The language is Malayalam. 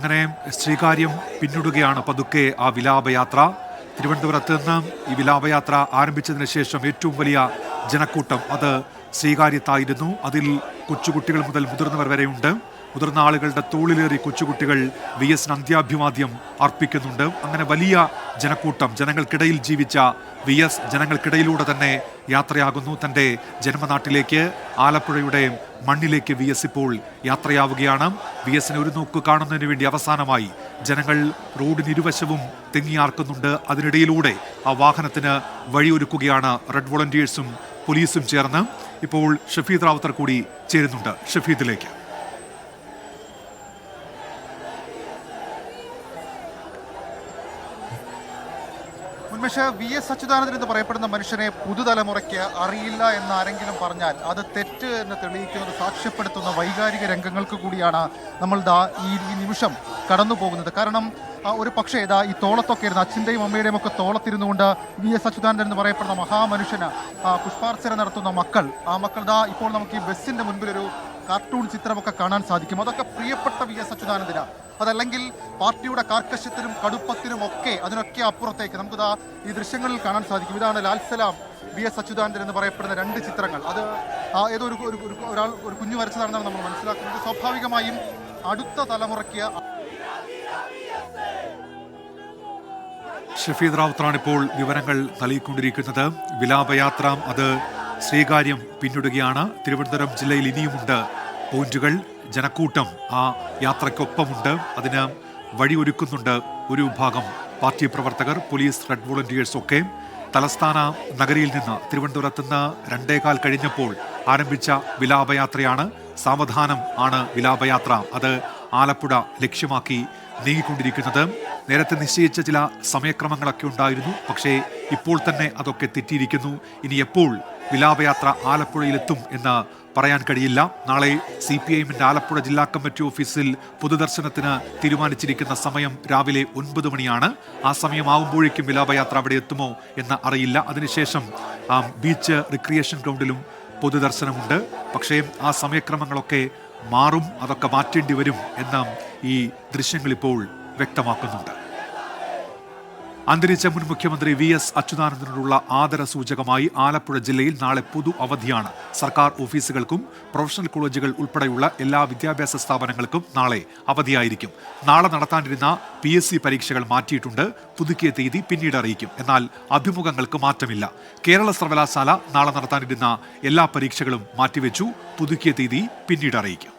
അങ്ങനെ ശ്രീകാര്യം പിന്നിടുകയാണ് പതുക്കെ ആ വിലാപയാത്ര. തിരുവനന്തപുരത്ത് നിന്ന് ഈ വിലാപയാത്ര ആരംഭിച്ചതിന് ശേഷം ഏറ്റവും വലിയ ജനക്കൂട്ടം അത് ശ്രീകാര്യത്തായിരുന്നു. അതിൽ കൊച്ചുകുട്ടികൾ മുതൽ മുതിർന്നവർ വരെയുണ്ട്. മുതിർന്ന ആളുകളുടെ തോളിലേറി കൊച്ചുകുട്ടികൾ VS അന്ത്യാഭിവാദ്യം അർപ്പിക്കുന്നുണ്ട്. അങ്ങനെ വലിയ ജനക്കൂട്ടം, ജനങ്ങൾക്കിടയിൽ ജീവിച്ച VS ജനങ്ങൾക്കിടയിലൂടെ തന്നെ യാത്രയാകുന്നു. തൻ്റെ ജന്മനാട്ടിലേക്ക്, ആലപ്പുഴയുടെ മണ്ണിലേക്ക് VS ഇപ്പോൾ യാത്രയാവുകയാണ്. VSനെ ഒരു നോക്ക് കാണുന്നതിന് വേണ്ടി അവസാനമായി ജനങ്ങൾ റോഡിനിരുവശവും തെങ്ങിയാർക്കുന്നുണ്ട്. അതിനിടയിലൂടെ ആ വാഹനത്തിന് വഴിയൊരുക്കുകയാണ് റെഡ് വോളണ്ടിയേഴ്സും പോലീസും ചേർന്ന്. ഇപ്പോൾ ഷഫീദ് റാവുത്തർ കൂടി ചേരുന്നുണ്ട്. ഷഫീദിലേക്ക്. ഉന്മേഷ്, VS അച്യുതാനന്ദൻ എന്ന് പറയപ്പെടുന്ന മനുഷ്യനെ പുതുതലമുറയ്ക്ക് അറിയില്ല എന്ന് ആരെങ്കിലും പറഞ്ഞാൽ അത് തെറ്റ് എന്ന് തെളിയിക്കുന്നത്, സാക്ഷ്യപ്പെടുത്തുന്ന വൈകാരിക രംഗങ്ങൾക്ക് കൂടിയാണ് നമ്മൾ ഈ നിമിഷം കടന്നു പോകുന്നത്. കാരണം ഒരു പക്ഷേ ഈ തോളത്തൊക്കെ ഇരുന്ന് അച്ഛൻ്റെയും അമ്മയുടെയും ഒക്കെ തോളത്തിരുന്നുകൊണ്ട് VS അച്യുതാനന്ദൻ എന്ന് പറയപ്പെടുന്ന മഹാമനുഷ്യന് പുഷ്പാർച്ചന നടത്തുന്ന മക്കൾ, ആ മക്കൾ ഇപ്പോൾ നമുക്ക് ഈ ബസ്സിൻ്റെ മുൻപിലൊരു കാർട്ടൂൺ ചിത്രമൊക്കെ കാണാൻ സാധിക്കും. അതൊക്കെ പ്രിയപ്പെട്ട VS അച്യുതാനന്ദന്, അതല്ലെങ്കിൽ പാർട്ടിയുടെ കാർക്കശ്യത്തിനും കടുപ്പത്തിനും ഒക്കെ, അതിനൊക്കെ അപ്പുറത്തേക്ക് നമുക്ക് ഈ ദൃശ്യങ്ങളിൽ കാണാൻ സാധിക്കും. ഇതാണ് ലാൽസലാം VS അച്യുതാനന്ദൻ എന്ന് പറയപ്പെടുന്ന 2 ചിത്രങ്ങൾ. അത് ഏതോ ഒരു കുഞ്ഞു വരച്ചതാണെന്നാണ് നമ്മൾ മനസ്സിലാക്കുന്നത്. സ്വാഭാവികമായും അടുത്ത തലമുറയ്ക്ക് ഷഫീദ് റാവുത്തറാണ് ഇപ്പോൾ വിവരങ്ങൾ നൽകിക്കൊണ്ടിരിക്കുന്നത്. വിലാപയാത്ര അത് ശ്രീകാര്യം പിന്നിടുകയാണ്. തിരുവനന്തപുരം ജില്ലയിൽ ഇനിയുമുണ്ട് പോയിന്റുകൾ. ജനക്കൂട്ടം ആ യാത്രയ്ക്കൊപ്പമുണ്ട്. അതിന് വഴിയൊരുക്കുന്നുണ്ട് ഒരു വിഭാഗം പാർട്ടി പ്രവർത്തകർ, പോലീസ്, റെഡ് വോളണ്ടിയേഴ്സ് ഒക്കെ. തലസ്ഥാന നഗരിയിൽ നിന്ന്, തിരുവനന്തപുരത്ത് നിന്ന് 2:15 കഴിഞ്ഞപ്പോൾ ആരംഭിച്ച വിലാപയാത്രയാണ്. സാവധാനം ആണ് വിലാപയാത്ര അത് ആലപ്പുഴ ലക്ഷ്യമാക്കി നീങ്ങിക്കൊണ്ടിരിക്കുന്നത്. നേരത്തെ നിശ്ചയിച്ച ചില സമയക്രമങ്ങളൊക്കെ ഉണ്ടായിരുന്നു. പക്ഷേ ഇപ്പോൾ തന്നെ അതൊക്കെ തെറ്റിയിരിക്കുന്നു. ഇനി എപ്പോൾ വിലാപയാത്ര ആലപ്പുഴയിലെത്തും എന്ന് പറയാൻ കഴിയില്ല. നാളെ CPIഎമ്മിൻ്റെ ആലപ്പുഴ ജില്ലാ കമ്മിറ്റി ഓഫീസിൽ പൊതുദർശനത്തിന് തീരുമാനിച്ചിരിക്കുന്ന സമയം രാവിലെ 9 മണിയാണ്. ആ സമയമാകുമ്പോഴേക്കും വിലാപയാത്ര അവിടെ എത്തുമോ എന്ന് അറിയില്ല. അതിനുശേഷം ബീച്ച് റിക്രിയേഷൻ ഗ്രൗണ്ടിലും പൊതുദർശനമുണ്ട്. പക്ഷേ ആ സമയക്രമങ്ങളൊക്കെ മാറും, അതൊക്കെ മാറ്റേണ്ടി വരും എന്ന് ഈ ദൃശ്യങ്ങൾ ഇപ്പോൾ വ്യക്തമാക്കുന്നുണ്ട്. അന്തരിച്ച മുൻ മുഖ്യമന്ത്രി VS അച്യുതാനന്ദനോടുള്ള ആദരസൂചകമായി ആലപ്പുഴ ജില്ലയിൽ നാളെ പൊതു അവധിയാണ്. സർക്കാർ ഓഫീസുകൾക്കും പ്രൊഫഷണൽ കോളേജുകൾ ഉൾപ്പെടെയുള്ള എല്ലാ വിദ്യാഭ്യാസ സ്ഥാപനങ്ങൾക്കും നാളെ അവധിയായിരിക്കും. നാളെ നടത്താനിരുന്ന PSC പരീക്ഷകൾ മാറ്റിയിട്ടുണ്ട്. പുതുക്കിയ തീയതി പിന്നീട് അറിയിക്കും. എന്നാൽ അഭിമുഖങ്ങൾക്ക് മാറ്റമില്ല. കേരള സർവകലാശാല നാളെ നടത്താനിരുന്ന എല്ലാ പരീക്ഷകളും മാറ്റിവെച്ചു. പുതുക്കിയ തീയതി പിന്നീട് അറിയിക്കും.